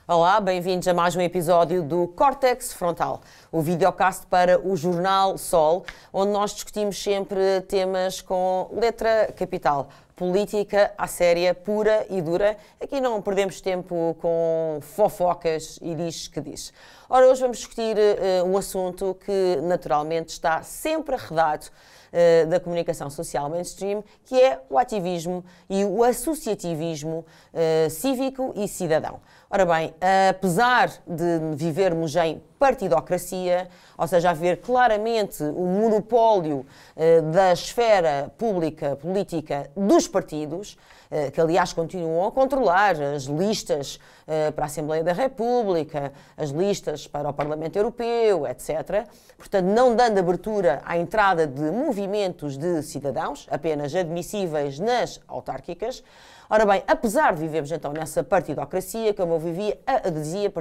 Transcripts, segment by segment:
Olá, bem-vindos a mais um episódio do Córtex Frontal, o videocast para o Jornal Sol, onde nós discutimos sempre temas com letra capital, política à séria, pura e dura. Aqui não perdemos tempo com fofocas e diz que diz. Ora, hoje vamos discutir um assunto que naturalmente está sempre arredado da comunicação social mainstream, que é o ativismo e o associativismo cívico e cidadão. Ora bem, apesar de vivermos em partidocracia, ou seja, haver claramente o monopólio da esfera pública, política dos partidos, que aliás continuam a controlar as listas para a Assembleia da República, as listas para o Parlamento Europeu, etc. Portanto, não dando abertura à entrada de movimentos de cidadãos, apenas admissíveis nas autárquicas. Ora bem, apesar de vivermos então nessa partidocracia, como eu dizia,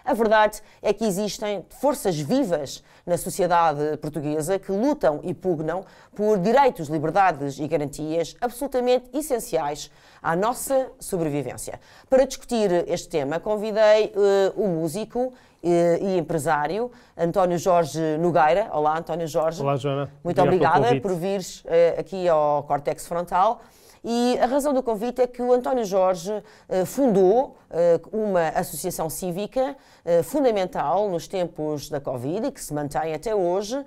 a verdade é que existem forças vivas na sociedade portuguesa que lutam e pugnam por direitos, liberdades e garantias absolutamente essenciais à nossa sobrevivência. Para discutir este tema, convidei o músico e empresário António Jorge Nogueira. Olá, António Jorge. Olá, Joana. Muito obrigada por vires aqui ao Córtex Frontal. E a razão do convite é que o António Jorge fundou uma associação cívica fundamental nos tempos da Covid e que se mantém até hoje,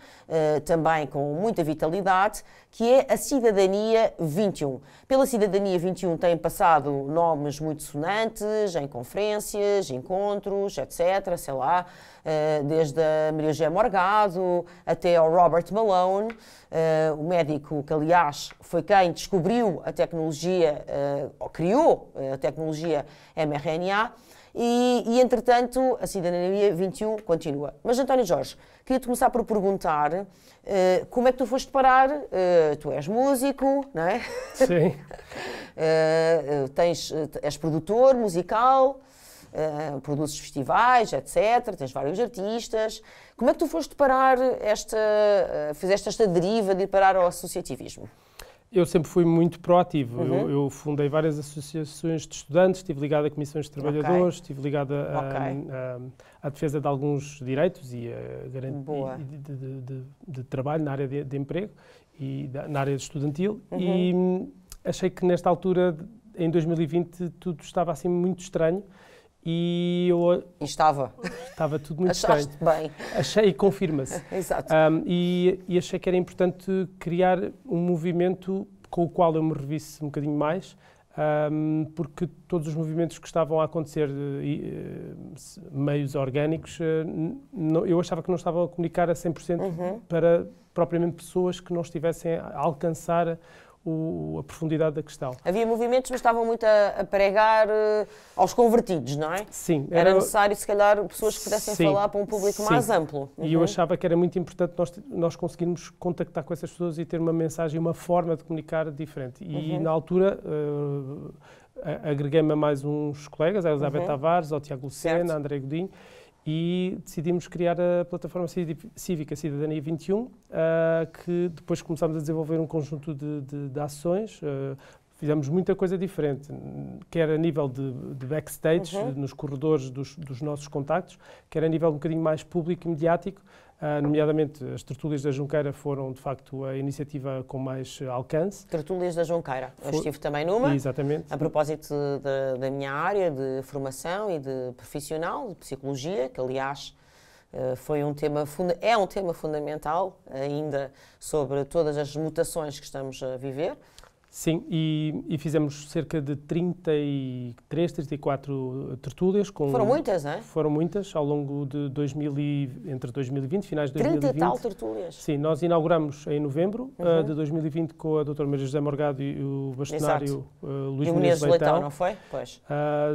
também com muita vitalidade, que é a Cidadania 21. Pela Cidadania 21 têm passado nomes muito sonantes em conferências, encontros, etc., sei lá, desde a Maria José Morgado até ao Robert Malone, o médico que, aliás, foi quem descobriu a tecnologia, criou a tecnologia mRNA, e, entretanto, a Cidadania 21 continua. Mas, António Jorge, queria-te começar por perguntar como é que tu foste parar? Tu és músico, não é? Sim. És produtor musical, produzes festivais, etc., tens vários artistas. Como é que tu foste parar fizeste esta deriva de ir parar ao associativismo? Eu sempre fui muito proativo. Eu fundei várias associações de estudantes, estive ligado a comissões de trabalhadores, estive ligado à defesa de alguns direitos e a garantia de trabalho na área de emprego e na área estudantil. E achei que nesta altura, em 2020, tudo estava assim muito estranho. E estava tudo muito Achaste estranho. Bem. Achei, e confirma-se. Exato. E achei que era importante criar um movimento com o qual eu me revisse um bocadinho mais, porque todos os movimentos que estavam a acontecer, meios orgânicos, eu achava que não estavam a comunicar a 100% para propriamente pessoas que não estivessem a alcançar a profundidade da questão. Havia movimentos, mas estavam muito a pregar aos convertidos, não é? Sim. Era necessário, se calhar, pessoas que pudessem falar para um público mais amplo. E eu achava que era muito importante nós conseguirmos contactar com essas pessoas e ter uma mensagem, uma forma de comunicar diferente. E na altura agreguei-me a mais uns colegas, a Elizabeth Tavares, ao Tiago Lucena, a André Godinho, e decidimos criar a plataforma cívica Cidadania 21, que depois começámos a desenvolver um conjunto de ações. Fizemos muita coisa diferente, quer a nível de backstage, nos corredores dos nossos contactos, quer a nível um bocadinho mais público e mediático. Nomeadamente, as Tertúlias da Junqueira foram, de facto, a iniciativa com mais alcance. Tertúlias da Junqueira. Eu estive também numa. Exatamente. A propósito da minha área de formação e de profissional, de psicologia, que, aliás, é um tema fundamental ainda sobre todas as mutações que estamos a viver. Sim, e fizemos cerca de 33, 34 tertúlias. Foram muitas, não é? Foram muitas, ao longo de entre 2020, finais de 2020. 30 e tal tertúlias. Sim, nós inauguramos em novembro de 2020 com a doutora Maria José Morgado e o bastonário Luís Muniz Leitão. Não foi? Pois.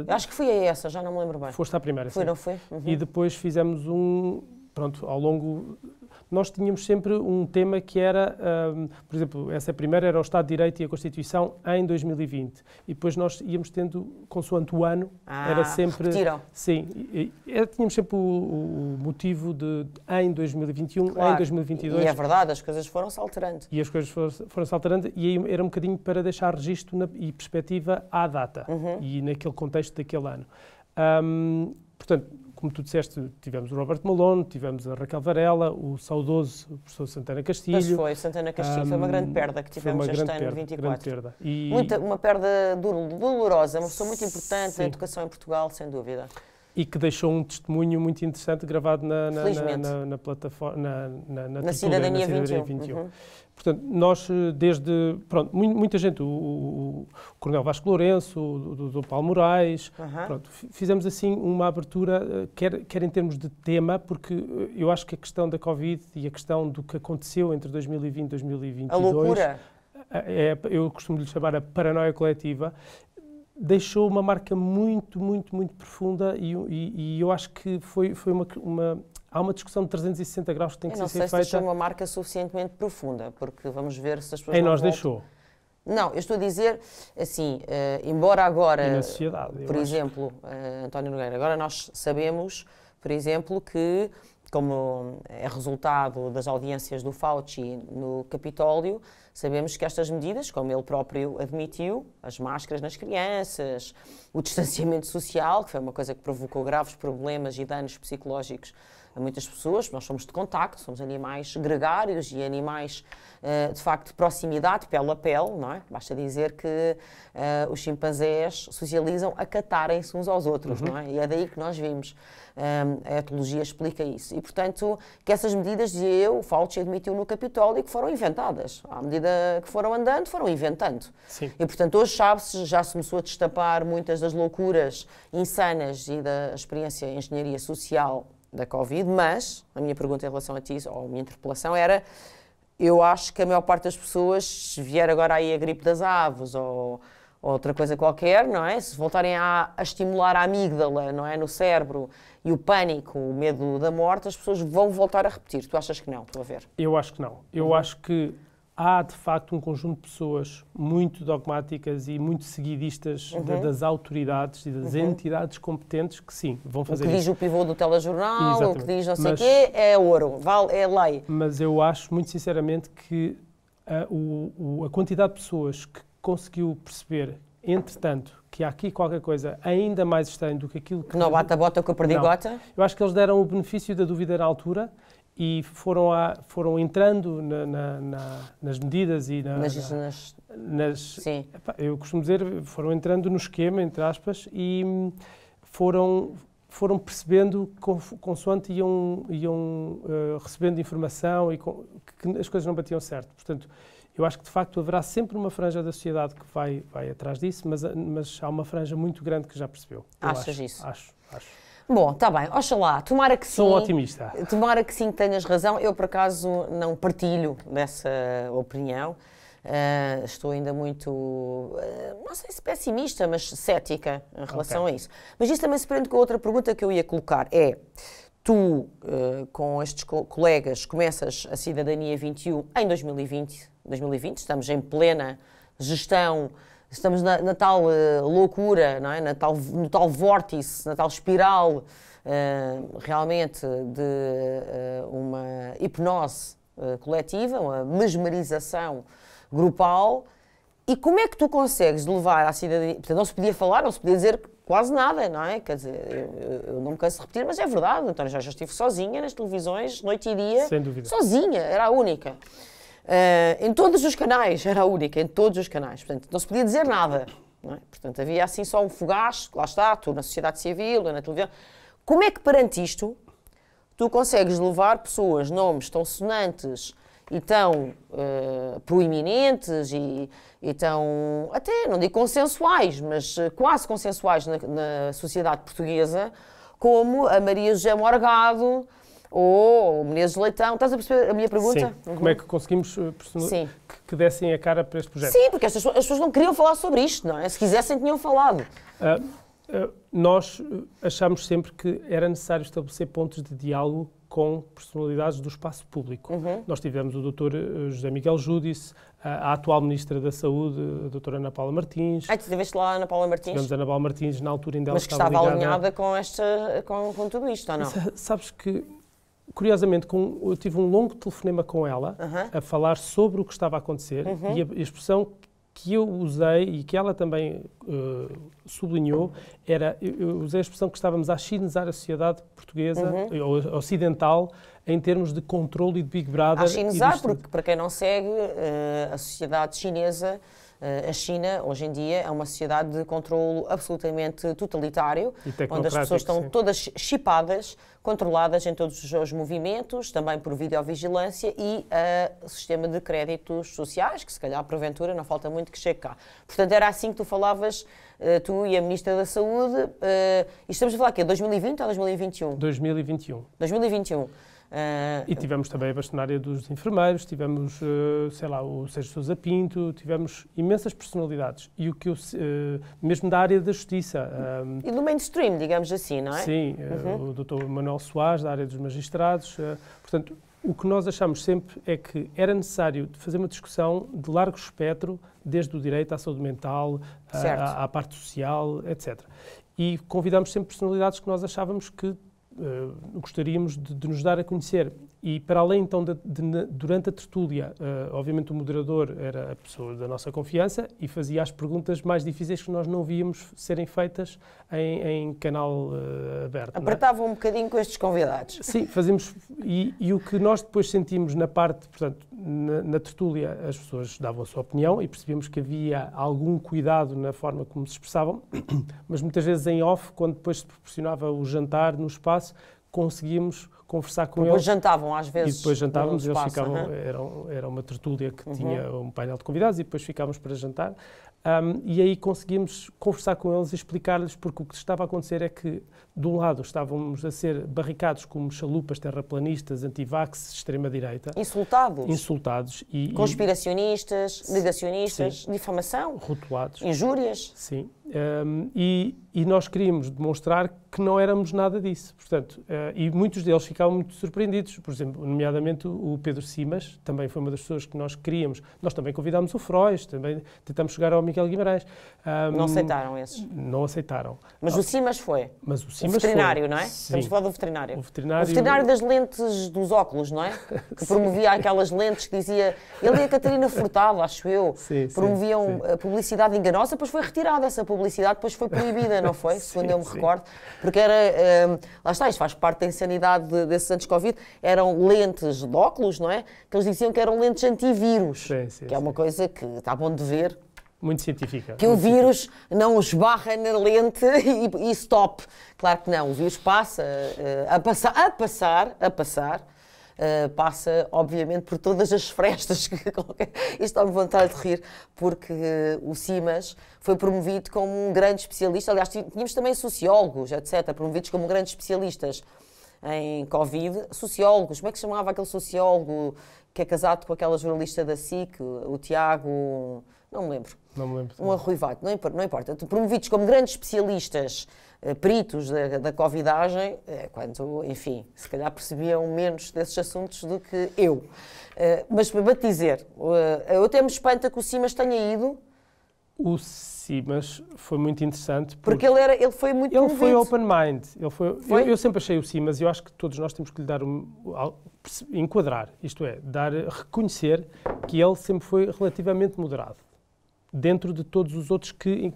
Acho que fui a essa, já não me lembro bem. Foste à primeira, sim. Não foi? E depois fizemos ao longo... Nós tínhamos sempre um tema que era, por exemplo, essa primeira era o Estado de Direito e a Constituição em 2020. E depois nós íamos tendo, consoante o ano, era sempre... Repetiram. Sim. Tínhamos sempre o motivo de em 2021, claro. Em 2022. E é verdade, as coisas foram-se alterando. E as coisas foram-se alterando e aí era um bocadinho para deixar registro e perspectiva à data e naquele contexto daquele ano. Portanto, como tu disseste, tivemos o Robert Malone, tivemos a Raquel Varela, o saudoso professor Santana Castilho. Mas foi, Santana Castilho, foi uma grande perda que tivemos este ano de 24. Perda. E... uma perda dolorosa, uma pessoa muito importante na educação em Portugal, sem dúvida. E que deixou um testemunho muito interessante gravado na plataforma, na Cidadania 21. Uhum. Portanto, nós desde, pronto, muita gente, o Coronel Vasco Lourenço, o Dr. Paulo Moraes, pronto, fizemos assim uma abertura, quer em termos de tema, porque eu acho que a questão da Covid e a questão do que aconteceu entre 2020 e 2022... A loucura! Eu costumo lhe chamar a paranoia coletiva, deixou uma marca muito profunda e eu acho que foi há uma discussão de 360 graus que tem que ser feita. Eu não sei se deixou uma marca suficientemente profunda, porque vamos ver se as pessoas em nós deixou. Não, eu estou a dizer, assim, embora agora, e na sociedade, por exemplo, António Nogueira, agora nós sabemos, por exemplo, que, como é resultado das audiências do Fauci no Capitólio, sabemos que estas medidas, como ele próprio admitiu, as máscaras nas crianças, o distanciamento social, que foi uma coisa que provocou graves problemas e danos psicológicos a muitas pessoas, nós somos de contacto, somos animais gregários e animais, de facto, de proximidade, pele a pele, não é? Basta dizer que os chimpanzés socializam a catarem-se uns aos outros, não é? E é daí que nós vimos. A etologia explica isso. E, portanto, que essas medidas, dizia eu, o Fauci admitiu no Capitólio, que foram inventadas. À medida que foram andando, foram inventando. Sim. E, portanto, hoje sabe-se, já se começou a destapar muitas das loucuras insanas e da experiência em engenharia social da Covid, mas a minha pergunta em relação a ti, ou a minha interpelação, era: eu acho que a maior parte das pessoas, se vier agora aí a gripe das aves ou outra coisa qualquer, não é? Se voltarem a estimular a amígdala, não é? No cérebro, e o pânico, o medo da morte, as pessoas vão voltar a repetir. Tu achas que não? Estou a ver. Eu acho que não. Eu acho que há, de facto, um conjunto de pessoas muito dogmáticas e muito seguidistas das autoridades e das entidades competentes que, sim, vão fazer isso. O que diz o pivô do telejornal, exatamente, o que diz não sei o quê, é ouro, é lei. Mas eu acho, muito sinceramente, que a quantidade de pessoas que conseguiu perceber, entretanto, que há aqui qualquer coisa ainda mais estranho do que aquilo que... Não bate a bota com a perdigota? Eu acho que eles deram o benefício da dúvida na altura e foram entrando nas medidas e Sim. eu costumo dizer, foram entrando no esquema, entre aspas, e foram percebendo, consoante iam recebendo informação e que as coisas não batiam certo. Portanto, eu acho que, de facto, haverá sempre uma franja da sociedade que vai atrás disso, mas há uma franja muito grande que já percebeu. Achas isso? Acho. Bom, está bem, oxalá, tomara que sim. Sou otimista. Tomara que sim, que tenhas razão. Eu, por acaso, não partilho dessa opinião. Estou ainda muito, não sei se pessimista, mas cética em relação a isso. Mas isso também se prende com outra pergunta que eu ia colocar. Tu, com estes colegas, começas a Cidadania 21 em 2020, estamos em plena gestão, estamos na tal loucura, não é? No tal vórtice, na tal espiral, realmente, de uma hipnose coletiva, uma mesmerização grupal. E como é que tu consegues levar à cidadania? Portanto, não se podia falar, não se podia dizer quase nada, não é? Quer dizer, eu não me canso de repetir, mas é verdade, António, já estive sozinha nas televisões, noite e dia. Sem dúvida. Sozinha, era a única. Em todos os canais, era a única, em todos os canais. Portanto, não se podia dizer nada, não é? Portanto, havia assim só um fugaz, lá está, tu na sociedade civil, na televisão. Como é que perante isto tu consegues levar pessoas, nomes tão sonantes e tão proeminentes e tão, até, não digo consensuais, mas quase consensuais na sociedade portuguesa, como a Maria José Morgado ou o Menezes Leitão? Estás a perceber a minha pergunta? Sim. Como é que conseguimos que dessem a cara para este projeto? Sim, porque as pessoas não queriam falar sobre isto, não é? Se quisessem, tinham falado. Nós achamos sempre que era necessário estabelecer pontos de diálogo com personalidades do espaço público. Nós tivemos o Dr. José Miguel Júdice, a atual Ministra da Saúde, a Dra. Ana Paula Martins. Tu tiveste lá a Ana Paula Martins? Tivemos a Ana Paula Martins, na altura ainda ela mas que estava alinhada com tudo isto, ou não? Sabes que, curiosamente, eu tive um longo telefonema com ela, a falar sobre o que estava a acontecer, e a expressão que eu usei e que ela também sublinhou, eu usei a expressão que estávamos a chinizar a sociedade portuguesa, ou ocidental, em termos de controle e de Big Brother. A chinizar, porque para quem não segue, a sociedade chinesa, a China, hoje em dia, é uma sociedade de controle absolutamente totalitário, onde as pessoas estão todas chipadas, controladas em todos os seus movimentos, também por videovigilância e sistema de créditos sociais, que se calhar, porventura, não falta muito que chegue cá. Portanto, era assim que tu falavas, tu e a Ministra da Saúde, e estamos a falar que é 2020 ou 2021? 2021. 2021. E tivemos também a bastonária dos enfermeiros, tivemos, sei lá, o Sérgio Sousa Pinto, tivemos imensas personalidades. E o que eu, mesmo da área da justiça. E do mainstream, digamos assim, não é? Sim, o Dr. Manuel Soares, da área dos magistrados. Portanto, o que nós achamos sempre é que era necessário fazer uma discussão de largo espectro, desde o direito à saúde mental, à parte social, etc. E convidámos sempre personalidades que nós achávamos que gostaríamos de nos dar a conhecer. E para além então durante a tertúlia, obviamente o moderador era a pessoa da nossa confiança e fazia as perguntas mais difíceis que nós não víamos serem feitas em canal aberto. Apertavam um bocadinho com estes convidados. Sim, fazíamos. E o que nós depois sentimos na parte, portanto, na tertúlia, as pessoas davam a sua opinião e percebíamos que havia algum cuidado na forma como se expressavam, mas muitas vezes em off, quando depois se proporcionava o jantar no espaço, conseguíamos conversar com eles. Depois jantavam às vezes. E depois jantávamos, eles ficavam, uhum. era uma tertúlia que tinha um painel de convidados e depois ficávamos para jantar. E aí conseguimos conversar com eles e explicar-lhes, porque o que estava a acontecer é que, de um lado, estávamos a ser barricados como chalupas, terraplanistas, antivax, extrema-direita. Insultados. Insultados. Conspiracionistas, negacionistas, sim. difamação. Rotulados. Injúrias. Sim. E nós queríamos demonstrar que não éramos nada disso. Portanto, e muitos deles ficavam muito surpreendidos. Por exemplo, nomeadamente o Pedro Simas, também foi uma das pessoas que nós queríamos. Nós também convidámos o Frois, também tentamos chegar ao Miguel Guimarães. Não aceitaram esses? Não aceitaram. Mas o Simas foi? Mas o Simas veterinário, foi. não é? Sim. Estamos a falar do veterinário. O veterinário... O veterinário das lentes dos óculos, não é? Que promovia aquelas lentes que dizia... Ele e a Catarina Furtado, acho eu, promoviam publicidade enganosa, depois foi retirada essa publicidade, depois foi proibida, não foi? Segundo eu me recordo. Porque era... lá está, isto faz parte da insanidade desses anti-Covid. Eram lentes de óculos, não é? Que eles diziam que eram lentes antivírus. Que é uma coisa que está bom de ver. Muito científica. Que o vírus não esbarra na lente e stop. Claro que não. O vírus passa, passa, obviamente, por todas as frestas. Isto dá-me vontade de rir, porque o Simas foi promovido como um grande especialista. Aliás, tínhamos também sociólogos, etc., promovidos como grandes especialistas em Covid. Sociólogos, como é que se chamava aquele sociólogo que é casado com aquela jornalista da SIC, o Tiago... Não me lembro. Não me lembro. Um arruivado, não importa. Promovidos como grandes especialistas, peritos da covidagem, quando, enfim, se calhar percebiam menos desses assuntos do que eu. Mas para te dizer, eu até me espanta que o Simas tenha ido. O Simas foi muito interessante. Porque ele foi muito Ele promovido. foi open mind. Eu sempre achei o Simas, e eu acho que todos nós temos que lhe dar enquadrar, isto é, reconhecer que ele sempre foi relativamente moderado. Dentro de todos os outros que...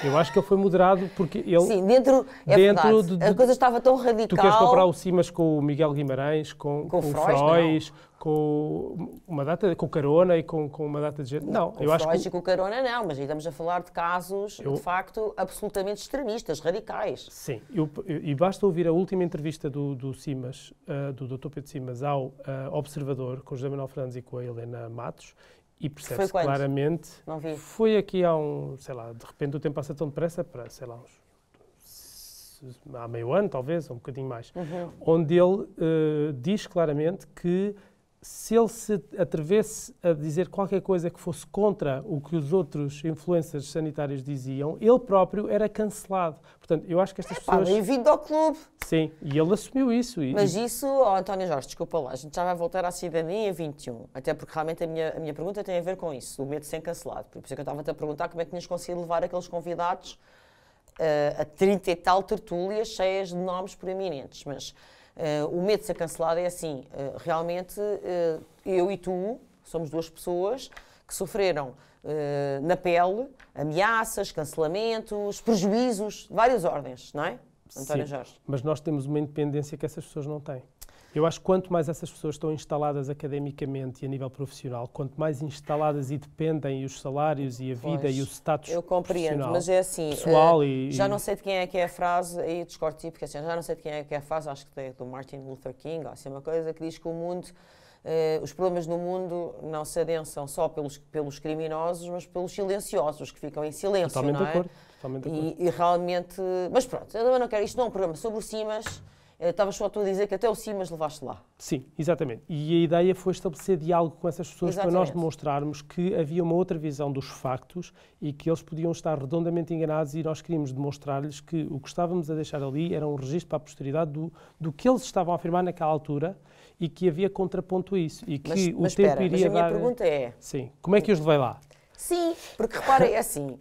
Eu acho que ele foi moderado porque ele... Sim, dentro a coisa estava tão radical... Tu queres comparar o Simas com o Miguel Guimarães, com o Frois, com uma data, com o Carona e com uma data de gente... Não, com o Frois e com o Carona não, mas aí estamos a falar de casos, de facto, absolutamente extremistas, radicais. Sim, e basta ouvir a última entrevista do Simas, do Dr. Pedro Simas, ao Observador, com o José Manuel Fernandes e com a Helena Matos, e percebe-se claramente... Não vi. Foi aqui há sei lá, de repente o tempo passa tão depressa para, sei lá, há meio ano, talvez, ou um bocadinho mais, onde ele diz claramente que se ele se atrevesse a dizer qualquer coisa que fosse contra o que os outros influencers sanitários diziam, ele próprio era cancelado. Portanto, eu acho que estas pessoas... Bem-vindo ao clube. Sim, e ele assumiu isso. Mas isso, António Jorge, desculpa lá, a gente já vai voltar à cidadania 21, até porque realmente a minha pergunta tem a ver com isso, o medo de ser cancelado. Por isso é que eu estava-te a perguntar como é que tinhas conseguido levar aqueles convidados a 30 e tal tertúlias cheias de nomes proeminentes, mas... o medo de ser cancelado é assim, realmente eu e tu somos duas pessoas que sofreram na pele ameaças, cancelamentos, prejuízos de várias ordens, não é, António Jorge? Mas nós temos uma independência que essas pessoas não têm. Eu acho que quanto mais essas pessoas estão instaladas academicamente e a nível profissional, quanto mais instaladas e dependem os salários e a vida e o status eu compreendo, mas é assim, pessoal já não sei de quem é que é a frase, aí discordo de ti, porque assim, já não sei de quem é que é a frase, acho que é do Martin Luther King, ou assim, uma coisa que diz que o mundo, os problemas no mundo não se adensam só pelos criminosos, mas pelos silenciosos, que ficam em silêncio, totalmente não é? De acordo, totalmente de acordo. E realmente, mas pronto, eu não quero, isto não é um programa sobre o Simas. Estavas só tu a dizer que até o Simas levaste lá. Sim, exatamente. E a ideia foi estabelecer diálogo com essas pessoas para nós demonstrarmos que havia uma outra visão dos factos e que eles podiam estar redondamente enganados, e nós queríamos demonstrar-lhes que o que estávamos a deixar ali era um registro para a posteridade do que eles estavam a afirmar naquela altura e que havia contraponto a isso. E que mas o tempo espera, iria mas a minha dar... pergunta é... Sim. Como é que os levei lá? Sim, porque repara, é assim,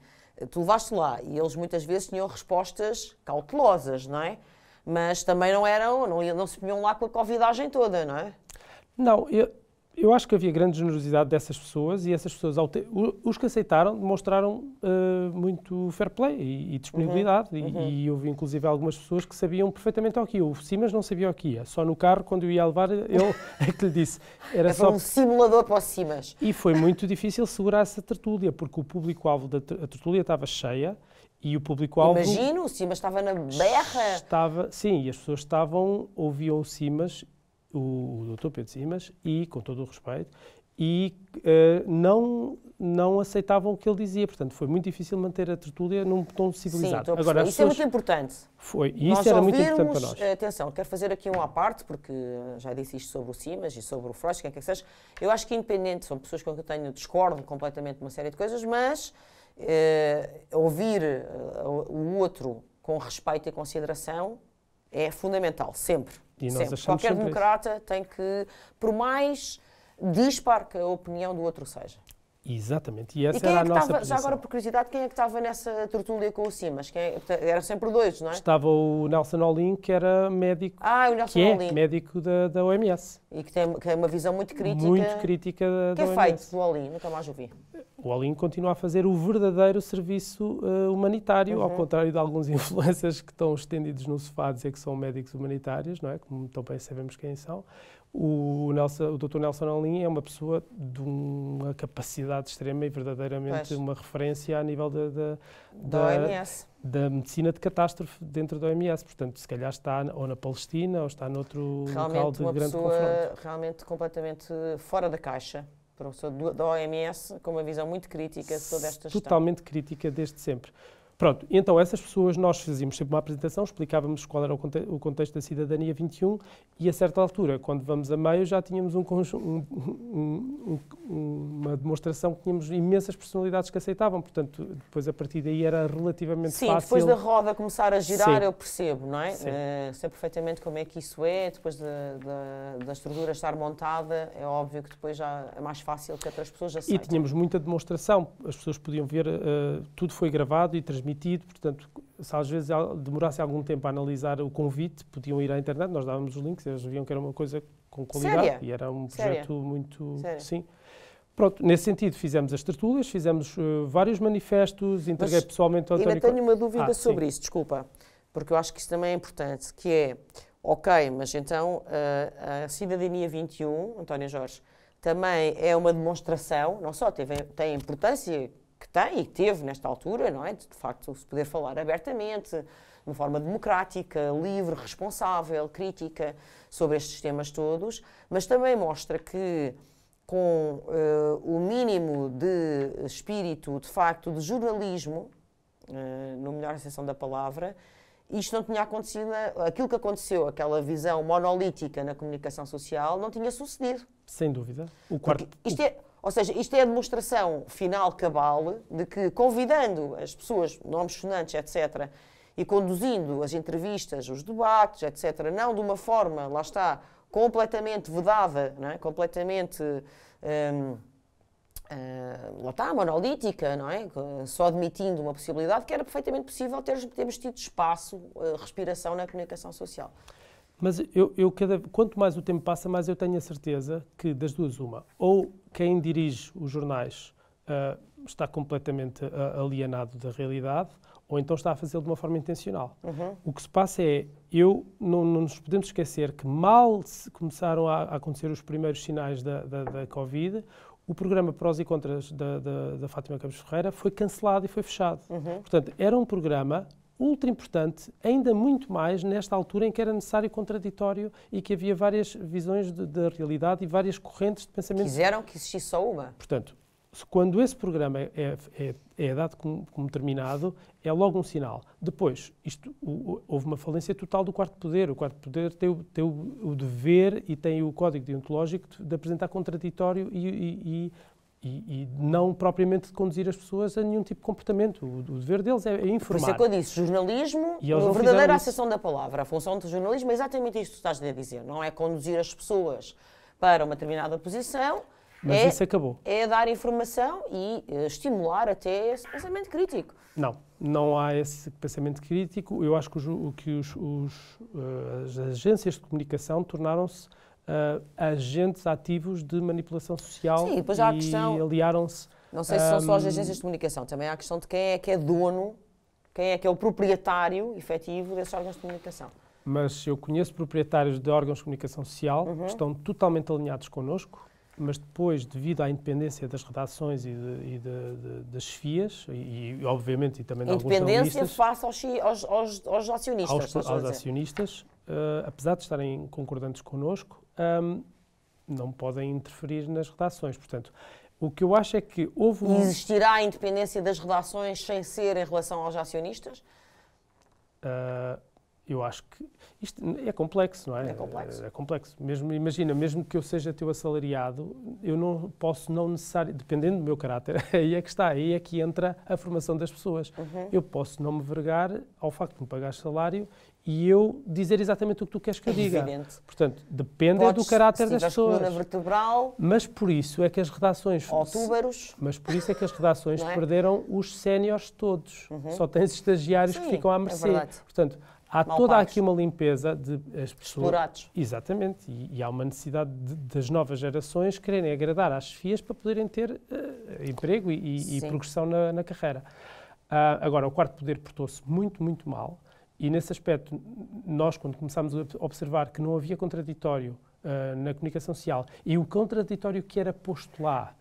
tu levaste lá e eles muitas vezes tinham respostas cautelosas, não é? Mas também não se punham lá com a covidagem toda, não é? Não, eu acho que havia grande generosidade dessas pessoas, e essas pessoas, os que aceitaram, demonstraram muito fair play e disponibilidade. E houve inclusive algumas pessoas que sabiam perfeitamente o que ia. O Simas não sabia o que ia. Só no carro, quando eu ia a levar, ele é que lhe disse. Era só um simulador para o Simas. E foi muito difícil segurar essa tertúlia, porque o público-alvo da tertúlia estava cheia. E o público-alvo... Imagino, o Simas estava na berra. Sim, e as pessoas ouviam o Simas, o Dr. Pedro Simas, e, com todo o respeito, e não aceitavam o que ele dizia. Portanto, foi muito difícil manter a tertúlia num tom civilizado. Sim, agora, isso é muito importante. Foi, e isso era muito importante para nós. Atenção, quero fazer aqui um à parte, porque já disse isto sobre o Simas e sobre o Freud, quem quer que seja. Eu acho que independente, são pessoas com quem eu discordo completamente de uma série de coisas, mas... ouvir o outro com respeito e consideração é fundamental, sempre. E nós sempre. Achamos Qualquer sempre democrata tem que, por mais dispar que a opinião do outro seja. Exatamente, e essa era a nossa posição. Já agora, por curiosidade, quem é que estava nessa tertúlia com o Simas? Eram sempre dois, não é? Estava o Nelson Olim, que era médico, o Nelson Olim. Médico da OMS. E que tem uma visão muito crítica. Muito crítica da OMS. O que é feito do Olim? Nunca mais ouvi. O Olim continua a fazer o verdadeiro serviço humanitário, ao contrário de alguns influencers que estão estendidos no sofá a dizer que são médicos humanitários, não é? Como tão bem sabemos quem são. O Dr. Nelson Olim é uma pessoa de uma capacidade extrema e verdadeiramente uma referência a nível da OMS. Da medicina de catástrofe dentro da OMS. Portanto, se calhar está ou na Palestina ou está noutro local de grande confronto. Realmente completamente fora da caixa. Professor da OMS, com uma visão muito crítica de toda esta gestão. Totalmente crítica desde sempre. Pronto, então essas pessoas, nós fazíamos sempre uma apresentação, explicávamos qual era o contexto da Cidadania 21, e a certa altura, quando vamos a meio, já tínhamos uma demonstração que tínhamos imensas personalidades que aceitavam, portanto, depois a partir daí era relativamente fácil. Sim, depois da roda começar a girar, Sim. Eu percebo, não é? Sei perfeitamente como é que isso é, depois da estrutura estar montada, é óbvio que depois já é mais fácil que outras pessoas aceitem. E tínhamos muita demonstração, as pessoas podiam ver, tudo foi gravado e transmitido, portanto, se às vezes demorasse algum tempo a analisar o convite, podiam ir à internet, nós dávamos os links, eles viam que era uma coisa com qualidade. Séria? E era um projeto muito... Séria? Sim. Pronto, nesse sentido, fizemos as tertúlias, fizemos vários manifestos, entreguei pessoalmente ao António... Ainda tenho uma dúvida sobre sim. isso, desculpa, porque eu acho que isso também é importante, que é, ok, mas então a Cidadania 21, António Jorge, também é uma demonstração, não só tem a importância que tem e que teve nesta altura, não é? De facto, se poder falar abertamente, de uma forma democrática, livre, responsável, crítica sobre estes temas todos, mas também mostra que com o mínimo de espírito, de facto, de jornalismo, no melhor acessão da palavra, isto não tinha acontecido, aquilo que aconteceu, aquela visão monolítica na comunicação social, não tinha sucedido. Sem dúvida. Ou seja, isto é a demonstração final cabal de que, convidando as pessoas, nomes sonantes, etc., e conduzindo as entrevistas, os debates, etc., não de uma forma, lá está, completamente vedada, não é? Completamente, lá está, monolítica, não é? Só admitindo uma possibilidade, que era perfeitamente possível termos tido espaço, respiração na comunicação social. Mas quanto mais o tempo passa, mais eu tenho a certeza que, das duas, uma, ou quem dirige os jornais está completamente alienado da realidade, ou então está a fazê-lo de uma forma intencional. O que se passa é, não nos podemos esquecer que mal começaram a acontecer os primeiros sinais da Covid, o programa Prós e Contras da Fátima Campos Ferreira foi cancelado e foi fechado. Portanto, era um programa ultra importante, ainda muito mais nesta altura em que era necessário contraditório e que havia várias visões da realidade e várias correntes de pensamento. Quiseram que existisse só uma. Portanto, quando esse programa é dado como terminado, é logo um sinal. Depois, houve uma falência total do Quarto Poder. O Quarto Poder tem o dever e tem o código deontológico de apresentar contraditório e não propriamente de conduzir as pessoas a nenhum tipo de comportamento. O dever deles é informar. Por isso é que eu disse, jornalismo, a verdadeira acessão da palavra. A função do jornalismo é exatamente isto que tu estás a dizer. Não é conduzir as pessoas para uma determinada posição, mas isso acabou. É dar informação e estimular até esse pensamento crítico. Não há esse pensamento crítico. Eu acho que as agências de comunicação tornaram-se agentes ativos de manipulação social. Sim, depois há a questão, aliaram-se. Não sei se são só as agências de comunicação, também há a questão de quem é dono, quem é o proprietário efetivo desses órgãos de comunicação. Mas eu conheço proprietários de órgãos de comunicação social que estão totalmente alinhados connosco, mas depois, devido à independência das redações e das FIAs, e obviamente e também de alguns jornalistas... Independência face aos acionistas. Aos acionistas, apesar de estarem concordantes connosco, não podem interferir nas redações. Portanto, o que eu acho é que houve... Existirá a independência das redações sem ser em relação aos acionistas? Eu acho que isto é complexo, não é? É complexo. Imagina, mesmo que eu seja teu assalariado, eu não posso necessariamente, dependendo do meu caráter, aí é que está, aí é que entra a formação das pessoas. Eu posso não me vergar ao facto de me pagares salário e eu dizer exatamente o que tu queres que eu diga. Evidente. Portanto, depende do caráter das pessoas. Coluna vertebral, mas por isso é que as redações... ou túbaros. Mas por isso é que as redações perderam os séniores todos. Só tens estagiários que ficam à mercê. Portanto, há toda aqui uma limpeza de as pessoas... Explorados. Exatamente. E há uma necessidade das novas gerações quererem agradar às chefias para poderem ter emprego e progressão na carreira. Agora, o Quarto Poder portou-se muito, muito mal. E nesse aspecto, nós, quando começámos a observar que não havia contraditório na comunicação social e o contraditório que era posto lá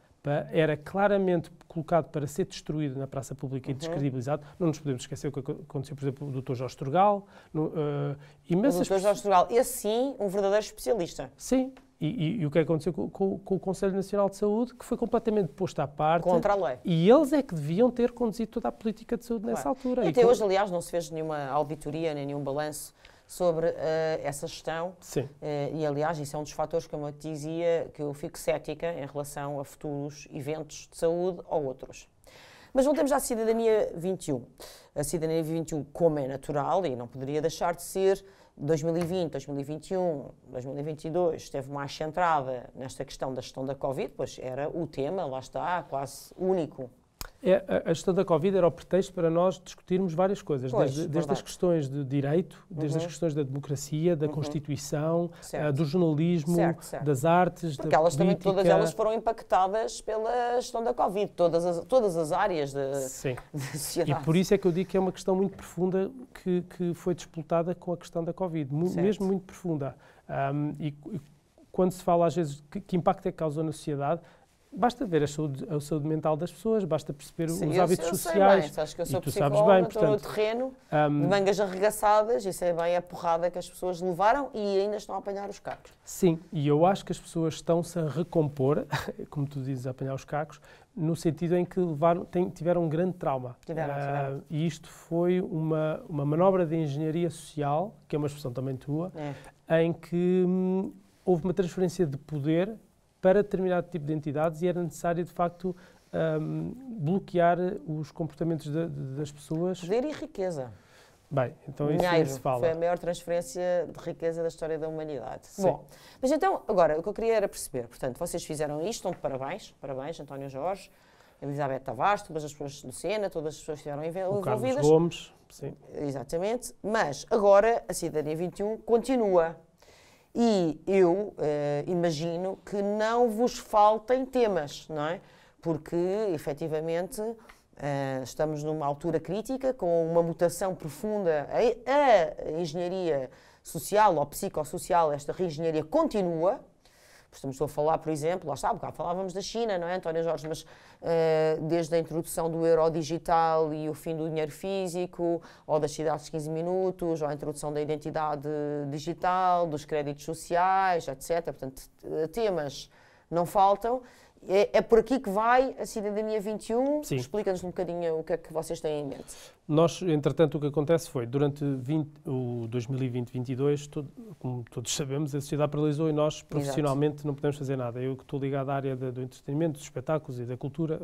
era claramente colocado para ser destruído na praça pública e descredibilizado, não nos podemos esquecer o que aconteceu, por exemplo, o Dr. Jorge Turgal. O Dr. Jorge Turgal, esse sim, um verdadeiro especialista. Sim. E o que aconteceu com o Conselho Nacional de Saúde, que foi completamente posto à parte. Contra a lei. E eles é que deviam ter conduzido toda a política de saúde nessa altura. E até hoje, aliás, não se fez nenhuma auditoria, nem nenhum balanço sobre essa gestão. Sim. E, aliás, isso é um dos fatores, como eu te dizia, que eu fico cética em relação a futuros eventos de saúde ou outros. Mas voltemos à Cidadania 21. A Cidadania 21, como é natural, e não poderia deixar de ser, 2020, 2021, 2022, esteve mais centrada nesta questão da gestão da Covid, pois era o tema, lá está, quase único. A gestão da Covid era o pretexto para nós discutirmos várias coisas, desde as questões de direito, desde as questões da democracia, da Constituição, do jornalismo, das artes, porque elas também, todas elas foram impactadas pela gestão da Covid, todas as áreas da sociedade. E por isso é que eu digo que é uma questão muito profunda que foi disputada com a questão da Covid, mesmo muito profunda. E quando se fala às vezes que impacto é que causou na sociedade, basta ver a saúde mental das pessoas, basta perceber os hábitos sociais. Sei bem. Acho que eu sou e tu sabes bem, estou no terreno, de mangas arregaçadas, e sei bem a porrada que as pessoas levaram e ainda estão a apanhar os cacos. Sim, e eu acho que as pessoas estão-se a recompor, como tu dizes, a apanhar os cacos, no sentido em que tiveram um grande trauma. Tiveram. E isto foi uma manobra de engenharia social, que é uma expressão também tua, em que houve uma transferência de poder para determinado tipo de entidades e era necessário, de facto, bloquear os comportamentos das pessoas. Poder e riqueza. Bem, então Dinheiro, isso se fala. foi a maior transferência de riqueza da história da humanidade. Sim. Bom, mas então, agora, o que eu queria era perceber, portanto, vocês fizeram isto, estão de parabéns, António Jorge, Elizabeth Tavares, todas as pessoas do SENA, todas as pessoas que estiveram envolvidas. Carlos Gomes, sim. Exatamente, mas agora a Cidadania 21 continua. E eu imagino que não vos faltem temas, não é? porque, efetivamente, estamos numa altura crítica, com uma mutação profunda. A engenharia social ou psicossocial, esta reengenharia continua. Estou a falar, por exemplo, lá está, falávamos da China, não é, António Jorge? Mas desde a introdução do euro digital e o fim do dinheiro físico, ou das cidades de 15 minutos, ou a introdução da identidade digital, dos créditos sociais, etc. Portanto, temas não faltam. É por aqui que vai a Cidadania 21? Sim. Explica-nos um bocadinho o que é que vocês têm em mente. Nós, entretanto, o que acontece foi, durante o 2020-22, como todos sabemos, a sociedade paralisou e nós, profissionalmente, Exato. Não podemos fazer nada. Eu que estou ligado à área do entretenimento, dos espetáculos e da cultura,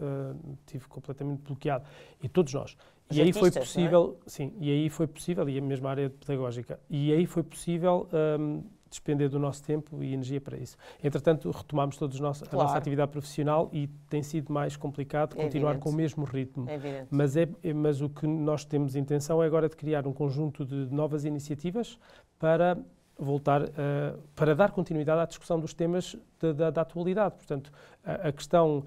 estive completamente bloqueado. E todos nós. E aí foi possível, sim, e aí foi possível, e a mesma área pedagógica, e aí foi possível despender do nosso tempo e energia para isso. Entretanto, retomámos todos a nossa atividade profissional e tem sido mais complicado continuar com o mesmo ritmo. Mas o que nós temos intenção é agora de criar um conjunto de novas iniciativas para voltar para dar continuidade à discussão dos temas da atualidade. Portanto, a questão,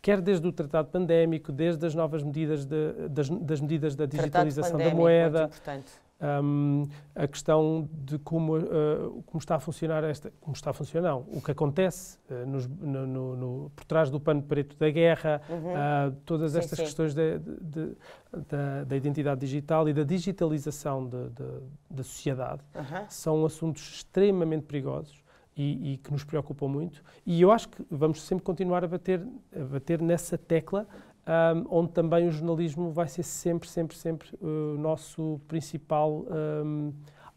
quer desde o tratado pandémico, desde as novas medidas das medidas da digitalização da moeda, muito importante. A questão de como está a funcionar o que acontece por trás do pano preto da guerra, todas estas questões da identidade digital e da digitalização da sociedade são assuntos extremamente perigosos e que nos preocupam muito, e eu acho que vamos sempre continuar a bater nessa tecla, onde também o jornalismo vai ser sempre o nosso principal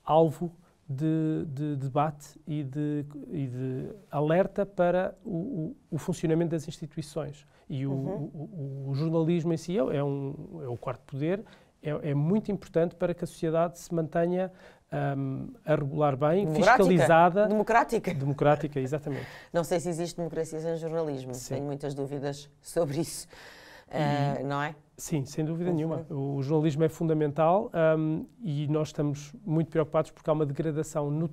alvo de debate e de alerta para o funcionamento das instituições. E o jornalismo em si é o quarto poder, é muito importante para que a sociedade se mantenha a regular bem, fiscalizada. Democrática, exatamente. Não sei se existe democracia sem jornalismo, tenho muitas dúvidas sobre isso. Não é? Sim, sem dúvida nenhuma. O jornalismo é fundamental e nós estamos muito preocupados porque há uma degradação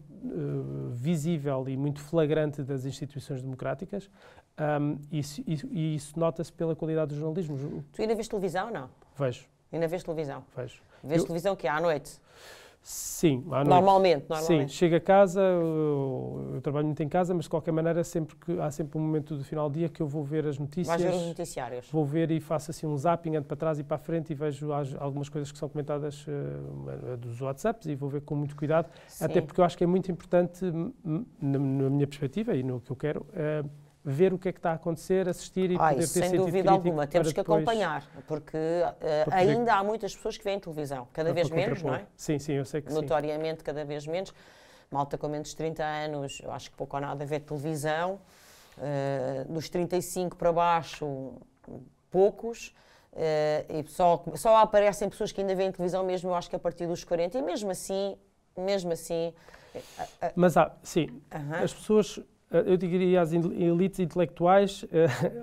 visível e muito flagrante das instituições democráticas e isso nota-se pela qualidade do jornalismo. Tu ainda vês televisão ou não? Vejo. Ainda vês televisão? Vejo. Vês televisão que é à noite? Sim, à noite. Normalmente. Sim, chego a casa, eu trabalho muito em casa, mas de qualquer maneira há sempre um momento do final do dia que eu vou ver as notícias. Vais ver os noticiários? Vou ver e faço assim um zapping, ando para trás e para a frente e vejo algumas coisas que são comentadas dos WhatsApps e vou ver com muito cuidado, até porque eu acho que é muito importante, na minha perspectiva e no que eu quero, ver o que é que está a acontecer, assistir e poder ter sentido crítico. Sem dúvida alguma, temos que acompanhar, porque ainda há muitas pessoas que veem televisão, cada vez menos, não é? Sim, eu sei que Notoriamente, cada vez menos. Malta com menos de 30 anos, eu acho que pouco ou nada vê televisão. Dos 35 para baixo, poucos. E só aparecem pessoas que ainda veem televisão mesmo, eu acho que a partir dos 40. E mesmo assim... Mas sim, as pessoas... Eu diria as elites intelectuais,